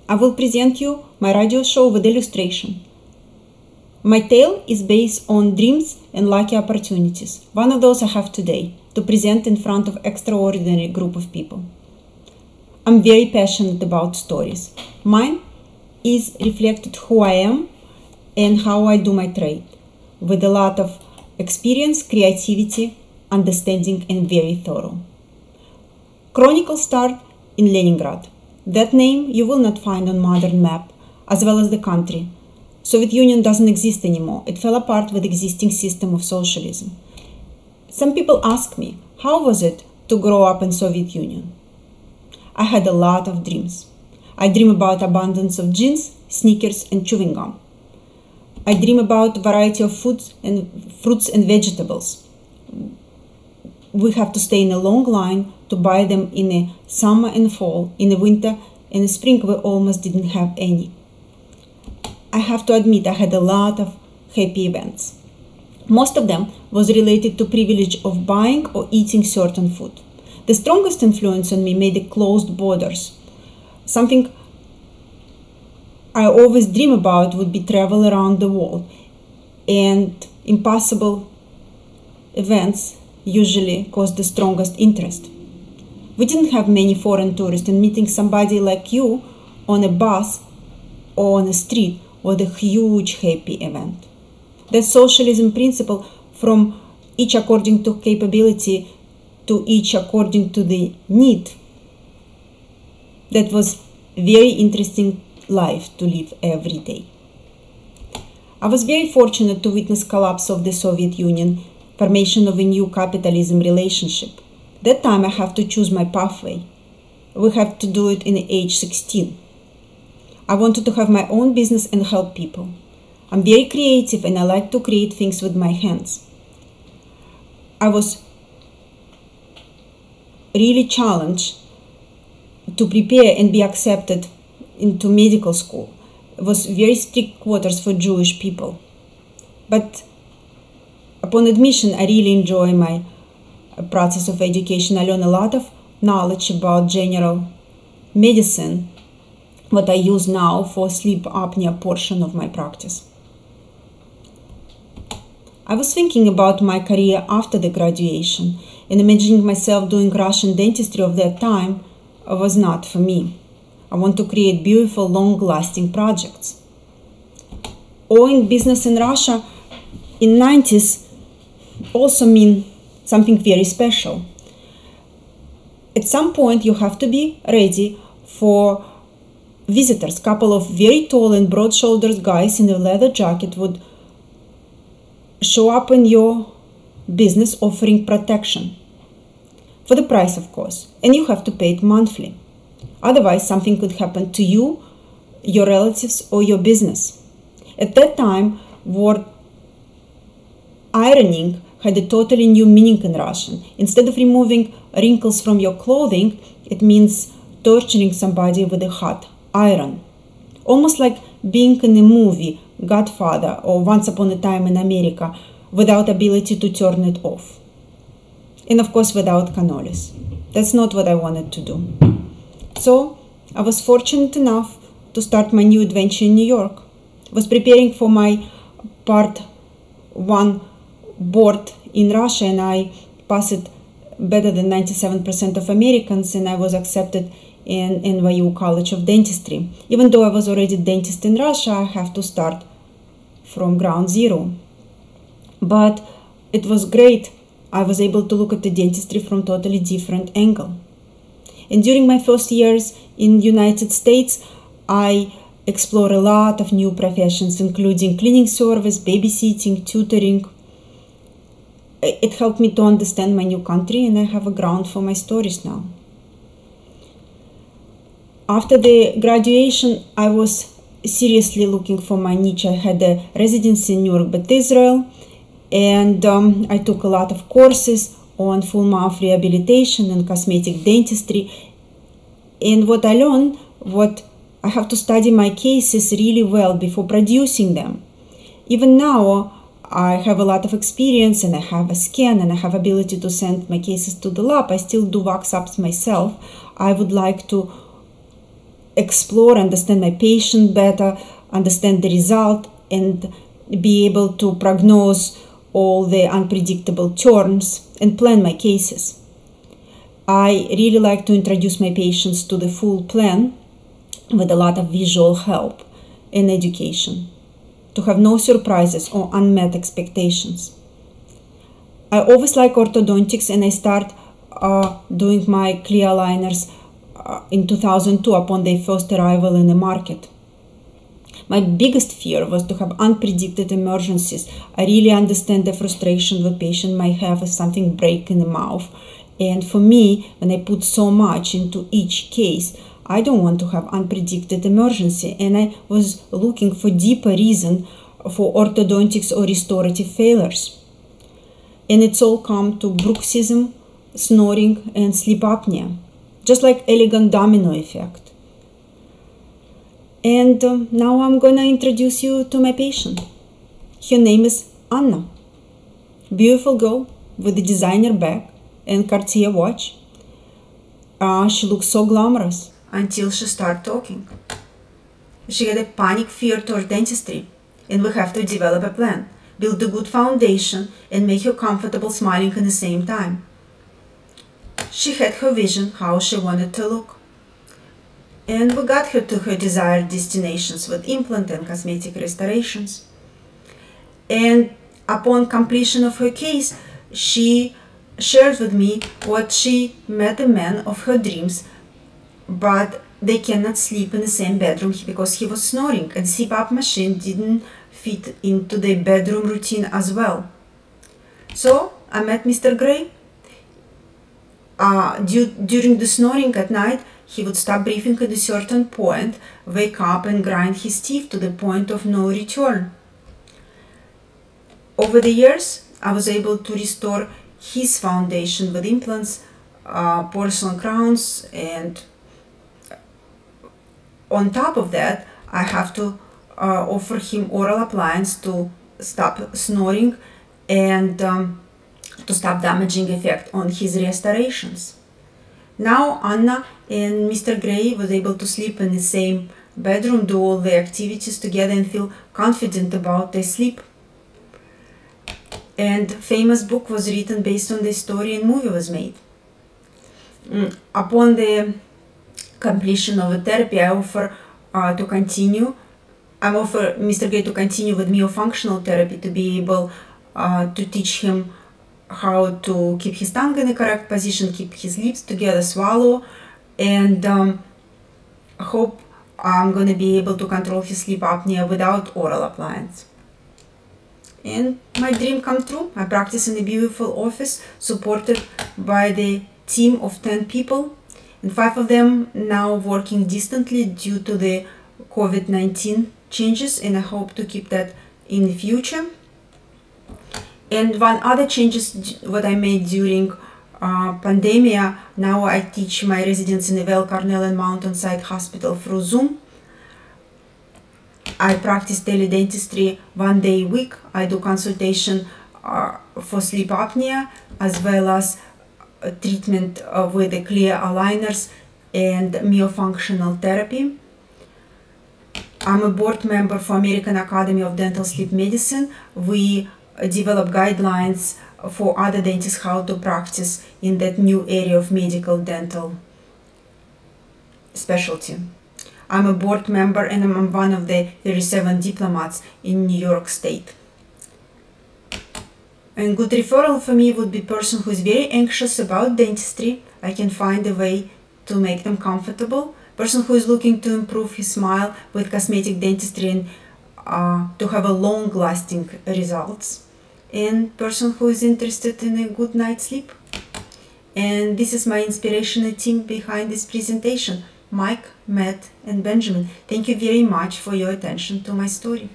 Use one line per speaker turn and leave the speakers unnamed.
I will present you my radio show with illustration. My tale is based on dreams and lucky opportunities. One of those I have today, to present in front of extraordinary group of people. I'm very passionate about stories. Mine is reflected who I am and how I do my trade, with a lot of experience, creativity, understanding, and very thorough. Chronicles start in Leningrad. That name you will not find on modern map, as well as the country. Soviet Union doesn't exist anymore. It fell apart with existing system of socialism. Some people ask me, how was it to grow up in Soviet Union? I had a lot of dreams. I dream about abundance of jeans, sneakers, and chewing gum. I dream about variety of foods and fruits and vegetables. We have to stay in a long line to buy them in the summer and fall. In the winter and the spring we almost didn't have any. I have to admit I had a lot of happy events. Most of them was related to privilege of buying or eating certain food. The strongest influence on me made the closed borders. Something I always dream about would be travel around the world, and impossible events usually cause the strongest interest. We didn't have many foreign tourists, and meeting somebody like you on a bus or on a street was a huge happy event. The socialism principle, from each according to capability to each according to the need, that was very interesting life to live every day. I was very fortunate to witness collapse of the Soviet Union, formation of a new capitalism relationship. That time I have to choose my pathway. We have to do it in age 16. I wanted to have my own business and help people. I'm very creative and I like to create things with my hands. I was really challenged to prepare and be accepted into medical school. It was very strict quarters for Jewish people. But upon admission, I really enjoy my process of education. I learned a lot of knowledge about general medicine, what I use now for sleep apnea portion of my practice. I was thinking about my career after the graduation, and imagining myself doing Russian dentistry of that time was not for me. I want to create beautiful, long-lasting projects. Owning business in Russia in 90s also mean something very special. At some point you have to be ready for visitors. Couple of very tall and broad-shouldered guys in a leather jacket would show up in your business offering protection. For the price, of course. And you have to pay it monthly. Otherwise, something could happen to you, your relatives, or your business. At that time, word ironing had a totally new meaning in Russian. Instead of removing wrinkles from your clothing, it means torturing somebody with a hot iron. Almost like being in a movie, Godfather or Once Upon a Time in America, without ability to turn it off. And of course without cannolis. That's not what I wanted to do. So I was fortunate enough to start my new adventure in New York. I was preparing for my part 1 board in Russia, and I passed it better than 97% of Americans, and I was accepted in NYU College of Dentistry. Even though I was already a dentist in Russia, I have to start from ground zero. But it was great. I was able to look at the dentistry from totally different angle. And during my first years in the United States, I explored a lot of new professions, including cleaning service, babysitting, tutoring. It helped me to understand my new country, and I have a ground for my stories now. After the graduation, I was seriously looking for my niche. I had a residency in New York, but Israel, and I took a lot of courses on full mouth rehabilitation and cosmetic dentistry. And what I learned, what I have to study my cases really well before producing them. Even now, I have a lot of experience and I have a scan and I have ability to send my cases to the lab. I still do wax ups myself. I would like to explore, understand my patient better, understand the result, and be able to prognose all the unpredictable turns and plan my cases. I really like to introduce my patients to the full plan with a lot of visual help and education, to have no surprises or unmet expectations. I always like orthodontics, and I start doing my clear aligners in 2002 upon their first arrival in the market. My biggest fear was to have unpredicted emergencies. I really understand the frustration the patient might have if something breaks in the mouth. And for me, when I put so much into each case, I don't want to have unpredicted emergency. And I was looking for deeper reason for orthodontics or restorative failures. And it's all come to bruxism, snoring, and sleep apnea, just like elegant domino effect. And now I'm gonna introduce you to my patient. Her name is Anna. Beautiful girl with a designer bag and Cartier watch. She looks so glamorous until she started talking. She had a panic fear toward dentistry, and we have to develop a plan, build a good foundation, and make her comfortable smiling at the same time. She had her vision how she wanted to look. And we got her to her desired destinations with implant and cosmetic restorations. And upon completion of her case, she shared with me what she met a man of her dreams, but they cannot sleep in the same bedroom because he was snoring, and CPAP machine didn't fit into the bedroom routine as well. So I met Mr. Gray. During the snoring at night, he would stop breathing at a certain point, wake up, and grind his teeth to the point of no return. Over the years, I was able to restore his foundation with implants, porcelain crowns, and on top of that, I have to offer him oral appliance to stop snoring and to stop damaging effect on his restorations. Now Anna and Mr. Gray was able to sleep in the same bedroom, do all the activities together, and feel confident about their sleep. And famous book was written based on the story, and movie was made. Upon the completion of the therapy, I offer Mr. Gray to continue with myofunctional therapy, to be able to teach him how to keep his tongue in the correct position, keep his lips together, swallow, and hope I'm going to be able to control his sleep apnea without oral appliance. And my dream come true. I practice in a beautiful office supported by the team of 10 people, and 5 of them now working distantly due to the COVID-19 changes, and I hope to keep that in the future. And one other changes what I made during pandemia, now I teach my residents in the Weill Cornell and Mountainside Hospital through Zoom. I practice daily dentistry 1 day a week. I do consultation for sleep apnea, as well as treatment with the clear aligners and myofunctional therapy. I'm a board member for American Academy of Dental Sleep Medicine. We develop guidelines for other dentists how to practice in that new area of medical dental specialty. I'm a board member, and I'm one of the 37 diplomats in New York State. And good referral for me would be a person who is very anxious about dentistry. I can find a way to make them comfortable. Person who is looking to improve his smile with cosmetic dentistry and to have a long-lasting results. And person who is interested in a good night's sleep. And this is my inspirational team behind this presentation: Mike, Matt, and Benjamin. Thank you very much for your attention to my story.